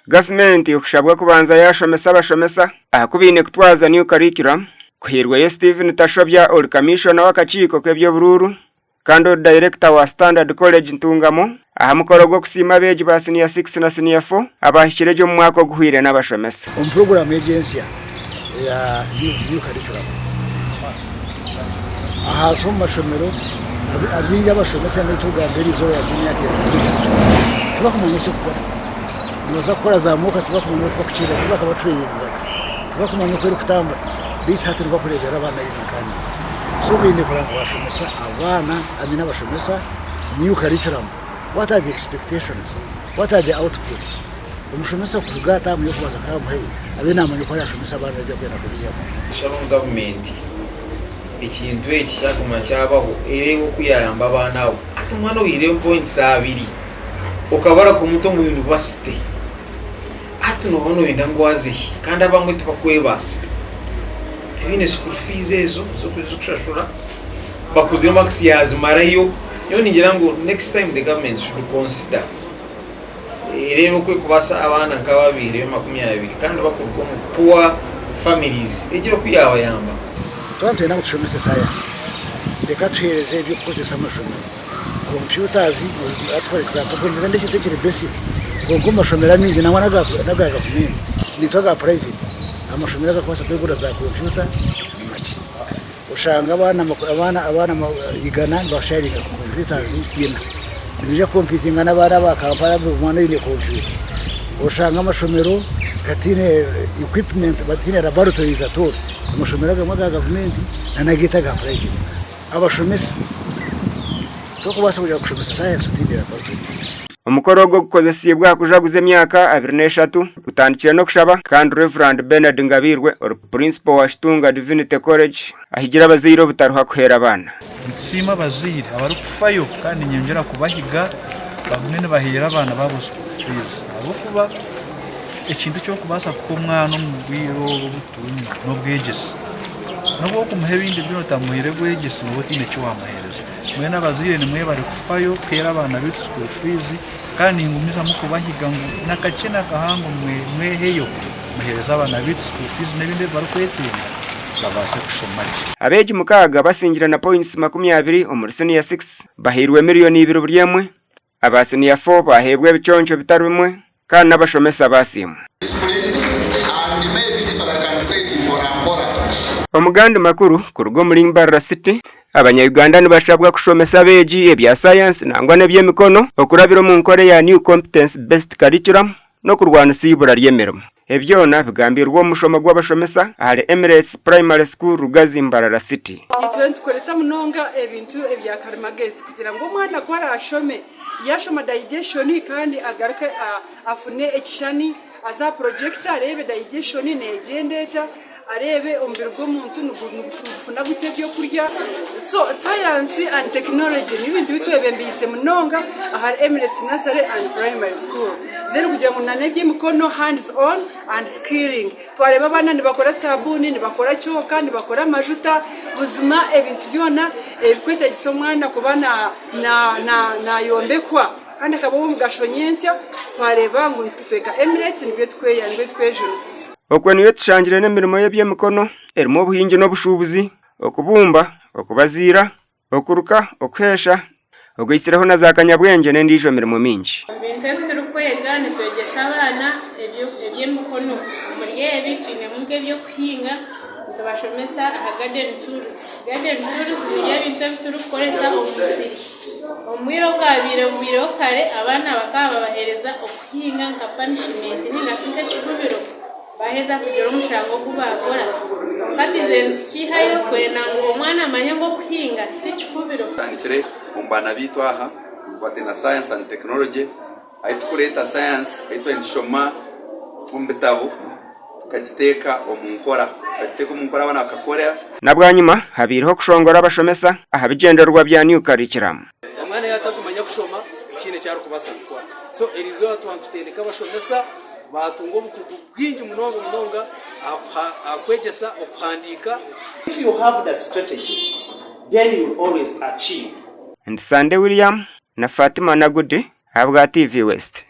Government yokushabwa kubanza yashomesa abashomesa ahakubine kutwaza new curriculum kuhirwa ye Stephen Tashobya ol commissioner w'akakiiko k'ebyobururu kandi director wa Standard College Ntungamo ahamukoro gwo kusima beji ba senior 6 na senior 4 abashikireje mu mwaka guhwire n'abashomesa program agency ya new curriculum aha so mashomero abinja abashomesa n'itugambira izo ya senior ke tubakumenya cyo gukora noza gukora zamuka tubakumenya ko kucira tubakabatrayinga tubakumenya ko kutamba bitatirwa kurebera abana y'imikandisi so bine kuranga bashomesa abana amina bashomesa new curriculum. What are the expectations? What are the outputs? Umushomesa kugata mu yokubaza kamuhe abena amanyo ko yashomesa abana byo kwenda kubiya shabo government ikintu ekishakuma cyabaho erewo kuyayamba abana abo atumwana wire points 2 ukabara ku muto mu university atuno hono wenda ngwazi kandi abamwe tubakwebasa tibine school fees ezo zo kushashura bakuzira max yazimarayo yo ningira ngo next time the government should consider rero kwe kubasa abana nk'ababiri 20 kandi bakurwa mu poor families egiro kuyaba yamba twante na kushomesa science reka tuhereze ibyo kozesa amashomero computers for example ko ndende kitekire basic ko mashomera mingi na wana government nitwaga private amashomero gakwasa kwegura za computer make ushanga abana igana basharinga computers yina bije computing n'abana bakampara mwana ile computer ushanga amashomero katine equipment batine laboratories ator amashomero ga government nanagita ga private abashomesa tokubasa kuja kushomesa science utindira private umukoro gwo gukozesibwa kujaguze myaka 23 utandikira no kushaba kandi Reverend Bernard Ngabirwe or principal wa Shitunga Divinity College ahigira abaziro butaruha kuhera abana nsima abaziri abari kufayo kandi nyongera kubahiga bamwe bahira abana babo fees abo kuba ikintu cyo kubasa ko mwana mu biro butumye no bwegese nabo kumuhe bindi byo tamuhire bwegese no botine cyo wamahereje mwe n'abazire ni mwe bari kufayo kera abana bit school fees kandi ngumiza mu kubahiga ngo nakakena kahango mwe heyo muhereza abana bit school fees n'ibindi bari kwetinga babashe kushomaje abeji mukaga basingira na points 20 umuri senior 6 bahirwe miliyoni 2 buryemwe abasenior 4 bahebwe biconco bitari bimwe kandi n'abashomesa basimwe Omuganda makuru kurugo muri Mbarara City abanya-Uganda nibashabwa kushomesa beji ebya science nangwa nebyemikono okurabiro mu nkore ya new competence based curriculum no kurwana sibura ryemeramo ebyona bigambirwa mushomo gw'abashomesa ari Emirates Primary School Rugazi Mbarara City tukoresa munonga ebintu ebya karimagezi kugira ngo umwana kwara ashome yashoma digestion kandi agaruke afune ekishani aza projector rebe digestion negendeta arebe ombero bw'omuntu n'ugufuna gutebyo kurya so science and technology n'ibintu bitwebembise munonga ahari Emirates Nursery and Primary School then kugira ngo nanebye mikono hands on and skilling twareba abana nibakora sabuni nibakora cyoka nibakora majuta buzima ebintu byona ebikwete gisomwana kubana na yombekwa kandi akabo mugashonyensya twareba ngo tweka Emirates nibyo twejunsi okwe niyo tushangire n'emirimo y'ebyemikono erimo obuhingi n'obushubuzi okubumba okubazira okuruka okuhesha ogwisireho na za kanyabwenge n'endijo mirimo mingi bintu turukwega nitwegesa abana ebyemikono muri ebi twine mu byo kuhinga tubashomesa aha garden tools ni ebintu turukoresa omusiri omwiro bwabire kare abana bakaba bahereza okuhinga nka punishment ni nasinga kivubiro baheza kugira umushango kubakora batize kihayo kwena ngo umwana amanye ngo kuhinga sikifubiro andikire umbana bitwa aha batena science and technology aitukureta science aitwendishoma umbetabu tukatiteka omunkora abana bakakora nabwanyuma habiriho kushongora abashomesa ahabigenderwa bya new curriculum umwana yatakumanya kushoma kine cyaro kubasa gukora so erizo twantutendeka abashomesa batungo bwingi munonga akwegesa okuhandika. If you have the strategy then you always achieve. And Sunday William na Fatima Nagudi habwa TV West.